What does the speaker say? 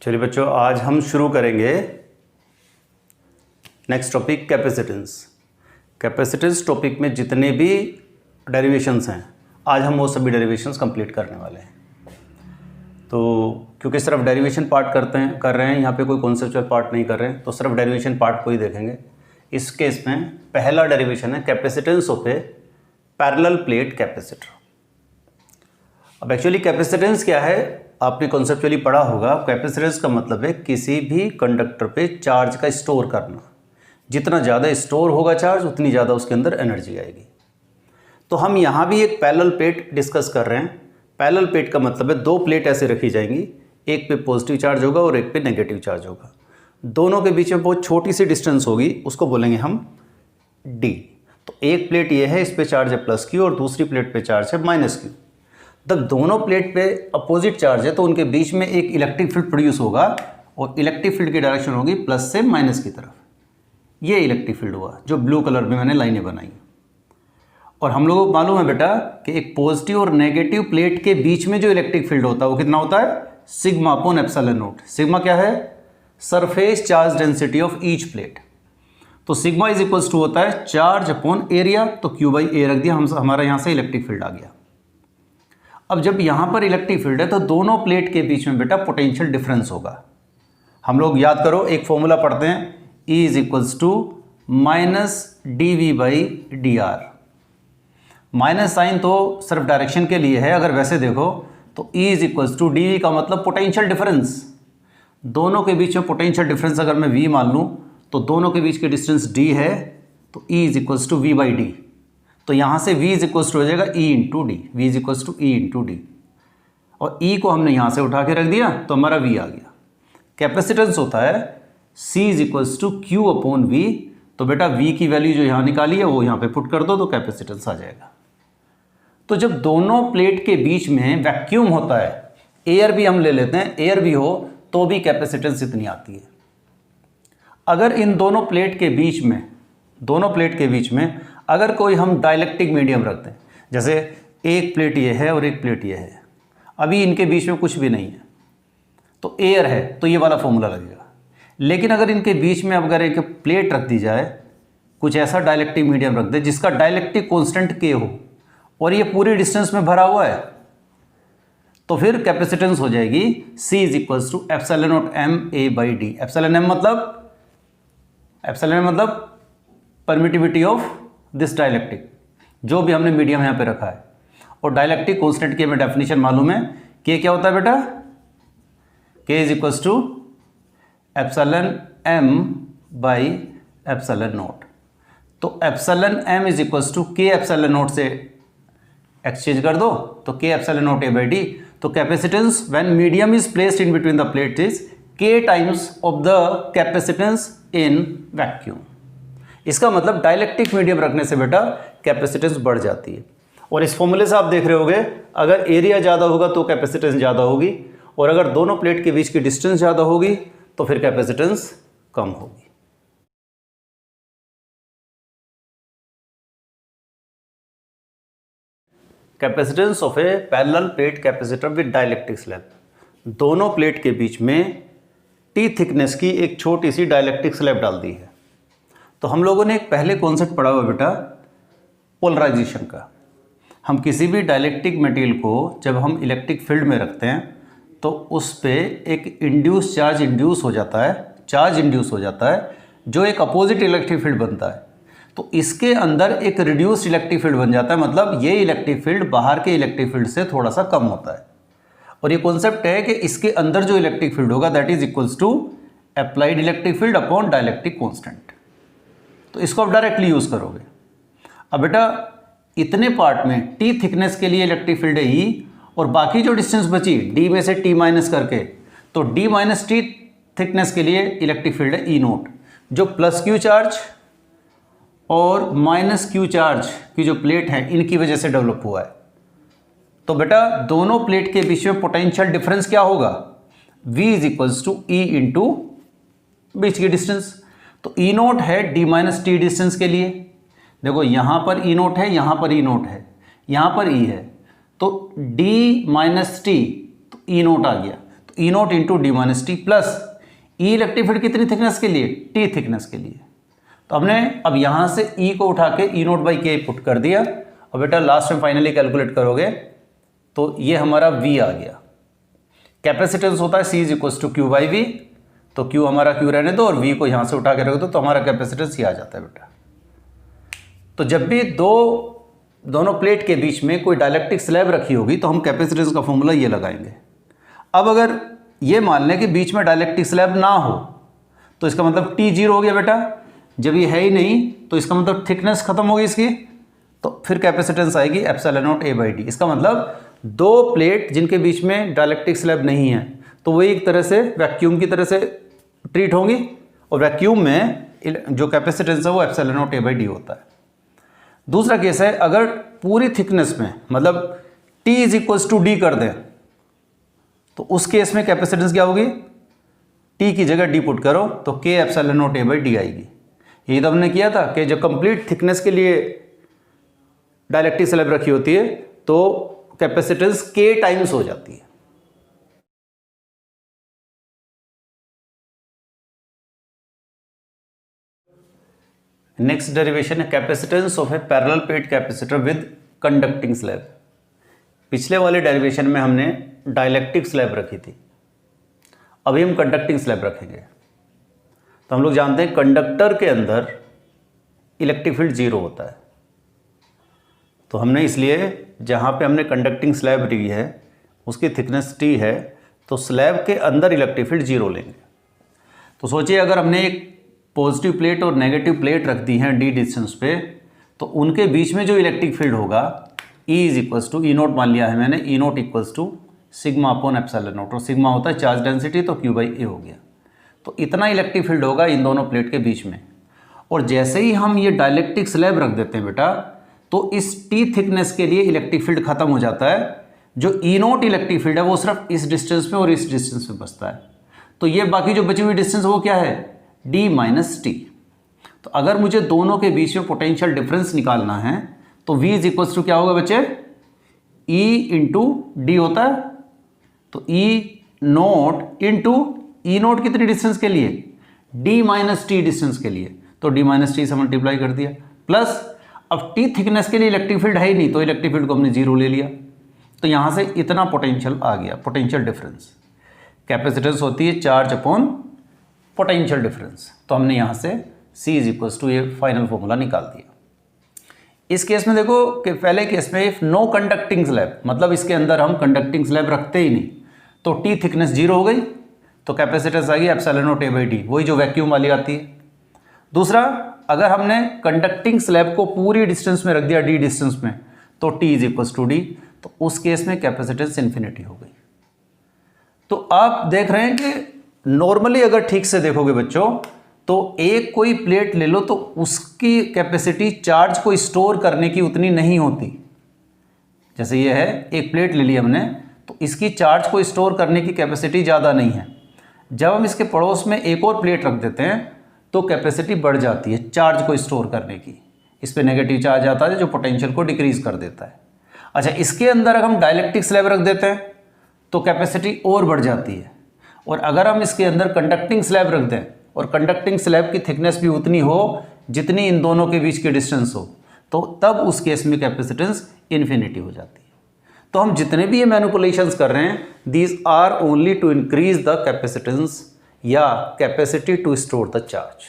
चलिए बच्चों, आज हम शुरू करेंगे next topic capacitance. Capacitance topic में जितने भी डेरिवेशंस हैं आज हम वो सभी डेरिवेशंस कंप्लीट करने वाले हैं। तो क्योंकि सिर्फ डेरिवेशन पार्ट कर रहे हैं, यहाँ पे कोई कॉन्सेप्चुअल पार्ट नहीं कर रहे हैं, तो सिर्फ डेरिवेशन पार्ट को ही देखेंगे। इस केस में पहला डेरिवेशन है capacitance of A parallel plate capacitor. अब एक्चुअली कैपेसिटेंस क्या है आपने कॉन्सेप्चुअली पढ़ा होगा। कैपेसिटेंस का मतलब है किसी भी कंडक्टर पे चार्ज का स्टोर करना। जितना ज़्यादा स्टोर होगा चार्ज उतनी ज़्यादा उसके अंदर एनर्जी आएगी। तो हम यहाँ भी एक पैरेलल प्लेट डिस्कस कर रहे हैं। पैरेलल प्लेट का मतलब है दो प्लेट ऐसे रखी जाएंगी, एक पे पॉजिटिव चार्ज होगा और एक पे नेगेटिव चार्ज होगा। दोनों के बीच में बहुत छोटी सी डिस्टेंस होगी, उसको बोलेंगे हम डी। तो एक प्लेट ये है, इस पे चार्ज है प्लस क्यू और दूसरी प्लेट पे चार्ज है माइनस क्यू। जब दोनों प्लेट पे अपोजिट चार्ज है तो उनके बीच में एक इलेक्ट्रिक फील्ड प्रोड्यूस होगा और इलेक्ट्रिक फील्ड की डायरेक्शन होगी प्लस से माइनस की तरफ। ये इलेक्ट्रिक फील्ड हुआ जो ब्लू कलर में मैंने लाइनें बनाई। और हम लोगों को मालूम है बेटा कि एक पॉजिटिव और नेगेटिव प्लेट के बीच में जो इलेक्ट्रिक फील्ड होता है वो कितना होता है? Sigma upon epsilon not. Sigma क्या है? Surface charge density of each plate. तो सिग्मा इज इक्वल्स टू होता है चार्ज अपॉन एरिया। तो क्यू बाई ए रख दिया, हमारा यहाँ से इलेक्ट्रिक फील्ड आ गया। अब जब यहाँ पर इलेक्ट्रिक फील्ड है तो दोनों प्लेट के बीच में बेटा पोटेंशियल डिफरेंस होगा। हम लोग याद करो, एक फॉर्मूला पढ़ते हैं, E is equals to minus d v by d r. Minus sign तो सिर्फ डायरेक्शन के लिए है, अगर वैसे देखो तो E is equals to d v का मतलब पोटेंशियल डिफरेंस। दोनों के बीच में पोटेंशियल डिफरेंस अगर मैं V मान लूँ तो दोनों के बीच की डिस्टेंस D है, तो E is equals to v by D. तो यहाँ से V इज इक्वल्स टू हो जाएगा E into d. V is equals to E into d, और E को हमने यहाँ से उठा के रख दिया तो हमारा V आ गया। कैपेसिटेंस होता है C is equals to q upon V। तो बेटा V की वैल्यू जो यहाँ निकाली है वो यहाँ पे पुट कर दो तो कैपेसिटेंस आ जाएगा। तो जब दोनों प्लेट के बीच में वैक्यूम होता है, एयर भी हम ले लेते हैं, एयर भी हो तो भी कैपेसिटेंस इतनी आती है। अगर इन दोनों प्लेट के बीच में अगर कोई हम डाइलेक्ट्रिक मीडियम रखते हैं, जैसे एक प्लेट ये है और एक प्लेट ये है, अभी इनके बीच में कुछ भी नहीं है तो एयर है, तो ये वाला फॉर्मूला लगेगा। लेकिन अगर इनके बीच में अगर एक प्लेट रख दी जाए, कुछ ऐसा डाइलेक्ट्रिक मीडियम रख दे जिसका डाइलेक्ट्रिक कांस्टेंट के हो और ये पूरी डिस्टेंस में भरा हुआ है, तो फिर कैपेसिटेंस हो जाएगी C is equals to epsilon naught m a by d. Epsilon मतलब परमिटिविटी ऑफ दिस डाइलेक्ट्रिक, जो भी हमने मीडियम यहाँ पे रखा है। और डाइलेक्ट्रिक कांस्टेंट की हमें डेफिनेशन मालूम है, के क्या होता है बेटा? K is equals to epsilon M by epsilon naught. तो epsilon M is equals to K epsilon naught से एक्सचेंज कर दो तो K epsilon naught A by D. तो capacitance when medium is placed in between the plate is K times of the capacitance in vacuum. इसका मतलब dielectric medium रखने से बेटा कैपेसिटेंस बढ़ जाती है। और इस फॉर्मूले से आप देख रहे होगे, अगर एरिया ज़्यादा होगा तो कैपेसिटेंस ज़्यादा होगी, और अगर दोनों प्लेट के बीच की डिस्टेंस ज़्यादा होगी तो फिर कैपेसिटेंस कम होगी। Capacitance of A parallel plate capacitor with dielectric slab. दोनों प्लेट के बीच में T थिकनेस की एक छोटी सी डाइलेक्ट्रिक स्लैब डाल दी है। तो हम लोगों ने एक पहले कॉन्सेप्ट पढ़ा हुआ बेटा पोलराइजेशन का। हम किसी भी डाइलेक्ट्रिक मटेरियल को जब हम इलेक्ट्रिक फील्ड में रखते हैं तो उस पे एक चार्ज इंड्यूस हो जाता है, जो एक अपोजिट इलेक्ट्रिक फील्ड बनता है। तो इसके अंदर एक रिड्यूस्ड इलेक्ट्रिक फील्ड बन जाता है, मतलब ये इलेक्ट्रिक फील्ड बाहर के इलेक्ट्रिक फील्ड से थोड़ा सा कम होता है। और ये कॉन्सेप्ट है कि इसके अंदर जो इलेक्ट्रिक फील्ड होगा that is equals to applied electric field upon dielectric constant. तो इसको आप डायरेक्टली यूज़ करोगे। अब बेटा इतने पार्ट में T थिकनेस के लिए इलेक्ट्रिक फील्ड है E, और बाकी जो डिस्टेंस बची D में से T माइनस करके, तो D माइनस T थिकनेस के लिए इलेक्ट्रिक फील्ड है E नोट, जो प्लस Q चार्ज और माइनस Q चार्ज की जो प्लेट है इनकी वजह से डेवलप हुआ है। तो बेटा दोनों प्लेट के बीच में पोटेंशियल डिफरेंस क्या होगा? V is equals to E into बीच की डिस्टेंस। तो E नोट है D माइनस टी डिस्टेंस के लिए, देखो यहाँ पर E नोट है, यहाँ पर E नोट है, यहाँ पर E है, तो D माइनस टी, तो E नोट आ गया। तो E naught into D minus T plus E electric field कितनी थिकनेस के लिए, टी थिकनेस के लिए। तो हमने अब यहाँ से ई को उठा के ई नॉट बाई के पुट कर दिया और बेटा लास्ट में फाइनली कैलकुलेट करोगे तो ये हमारा वी आ गया। कैपेसिटेंस होता है C is equals to Q by V, तो क्यू हमारा क्यू रहने दो और वी को यहाँ से उठा के रख दो तो हमारा कैपेसिटेंस ये आ जाता है बेटा। तो जब भी दोनों प्लेट के बीच में कोई डाइलेक्ट्रिक स्लैब रखी होगी तो हम कैपेसिटेंस का फॉर्मूला ये लगाएंगे। अब अगर ये मान लें कि बीच में डाइलेक्ट्रिक स्लैब ना हो तो इसका मतलब टी जीरो हो गया बेटा। जब ये है ही नहीं तो इसका मतलब थिकनेस खत्म होगी इसकी, तो फिर कैपेसिटेंस आएगी epsilon naught A by D. इसका मतलब दो प्लेट जिनके बीच में डाइलेक्ट्रिक स्लैब नहीं है तो वही एक तरह से वैक्यूम की तरह से ट्रीट होंगी और वैक्यूम में जो कैपेसिटेंस है वो epsilon naught A by D होता है। दूसरा केस है अगर पूरी थिकनेस में मतलब T is equals to d कर दें तो उस केस में कैपेसिटेंस क्या होगी, T की जगह D पुट करो तो K epsilon naught A by D आएगी। यही तो हमने किया था कि जब कंप्लीट थिकनेस के लिए डाइलेक्ट्रिक स्लैब रखी होती है तो कैपेसिटेंस K टाइम्स हो जाती है। नेक्स्ट डेरिवेशन है capacitance of A parallel plate capacitor with conducting slab. पिछले वाले डेरिवेशन में हमने डाइलेक्ट्रिक स्लैब रखी थी, अभी हम कंडक्टिंग स्लैब रखेंगे। तो हम लोग जानते हैं कंडक्टर के अंदर इलेक्ट्रिक फील्ड जीरो होता है, तो हमने इसलिए जहाँ पे हमने कंडक्टिंग स्लैब ली है उसकी थिकनेस T है तो स्लैब के अंदर इलेक्ट्रिक फील्ड जीरो लेंगे। तो सोचिए अगर हमने एक पॉजिटिव प्लेट और नेगेटिव प्लेट रख दी हैं D डिस्टेंस पे तो उनके बीच में जो इलेक्ट्रिक फील्ड होगा E is equals to E naught मान लिया है मैंने, E naught equals to sigma upon epsilon naught, और सिग्मा होता है चार्ज डेंसिटी तो Q बाई ए हो गया। तो इतना इलेक्ट्रिक फील्ड होगा इन दोनों प्लेट के बीच में। और जैसे ही हम ये डाइलेक्ट्रिक स्लैब रख देते हैं बेटा तो इस T थिकनेस के लिए इलेक्ट्रिक फील्ड खत्म हो जाता है। जो ई नोट इलेक्ट्रिक फील्ड है वो सिर्फ इस डिस्टेंस में और इस डिस्टेंस में बचता है। तो ये बाकी जो बची हुई डिस्टेंस वो क्या है, D माइनस टी। तो अगर मुझे दोनों के बीच में पोटेंशियल डिफरेंस निकालना है तो V इज इक्वल्स टू क्या होगा बच्चे, E इंटू डी होता है, तो E नोट इंटू ई नोट कितनी डिस्टेंस के लिए, D माइनस टी डिस्टेंस के लिए, तो D माइनस टी से मल्टीप्लाई कर दिया प्लस अब T थिकनेस के लिए इलेक्ट्रिक फील्ड है ही नहीं तो इलेक्ट्रिक फील्ड को हमने जीरो ले लिया। तो यहाँ से इतना पोटेंशियल आ गया, पोटेंशियल डिफरेंस। कैपेसिटेंस होती है चार्ज अपॉन पोटेंशियल डिफरेंस, तो हमने यहाँ से C इज इक्वल्स टू ये फाइनल फॉर्मूला निकाल दिया। इस केस में देखो कि पहले केस में इफ नो कंडक्टिंग स्लैब, मतलब इसके अंदर हम कंडक्टिंग स्लैब रखते ही नहीं तो T थिकनेस जीरो हो गई तो कैपेसिटेंस आ गई epsilon naught A by D, वही जो वैक्यूम वाली आती है। दूसरा अगर हमने कंडक्टिंग स्लैब को पूरी डिस्टेंस में रख दिया D डिस्टेंस में तो T is equals to d, तो उस केस में कैपेसिटेंस इन्फिनिटी हो गई। तो आप देख रहे हैं कि नॉर्मली अगर ठीक से देखोगे बच्चों तो एक कोई प्लेट ले लो तो उसकी कैपेसिटी चार्ज को स्टोर करने की उतनी नहीं होती। जैसे ये है एक प्लेट ले ली हमने तो इसकी चार्ज को स्टोर करने की कैपेसिटी ज़्यादा नहीं है। जब हम इसके पड़ोस में एक और प्लेट रख देते हैं तो कैपेसिटी बढ़ जाती है चार्ज को स्टोर करने की, इस पर नेगेटिव चार्ज आता है जो पोटेंशियल को डिक्रीज कर देता है। अच्छा, इसके अंदर अगर हम डाइलेक्ट्रिक स्लैब रख देते हैं तो कैपेसिटी और बढ़ जाती है, और अगर हम इसके अंदर कंडक्टिंग स्लैब रख दें और कंडक्टिंग स्लैब की थिकनेस भी उतनी हो जितनी इन दोनों के बीच की डिस्टेंस हो तो तब उस केस में कैपेसिटेंस इन्फिनिटी हो जाती है। तो हम जितने भी ये मैनिपुलेशंस कर रहे हैं these are only to increase the capacitance या capacity to store the charge.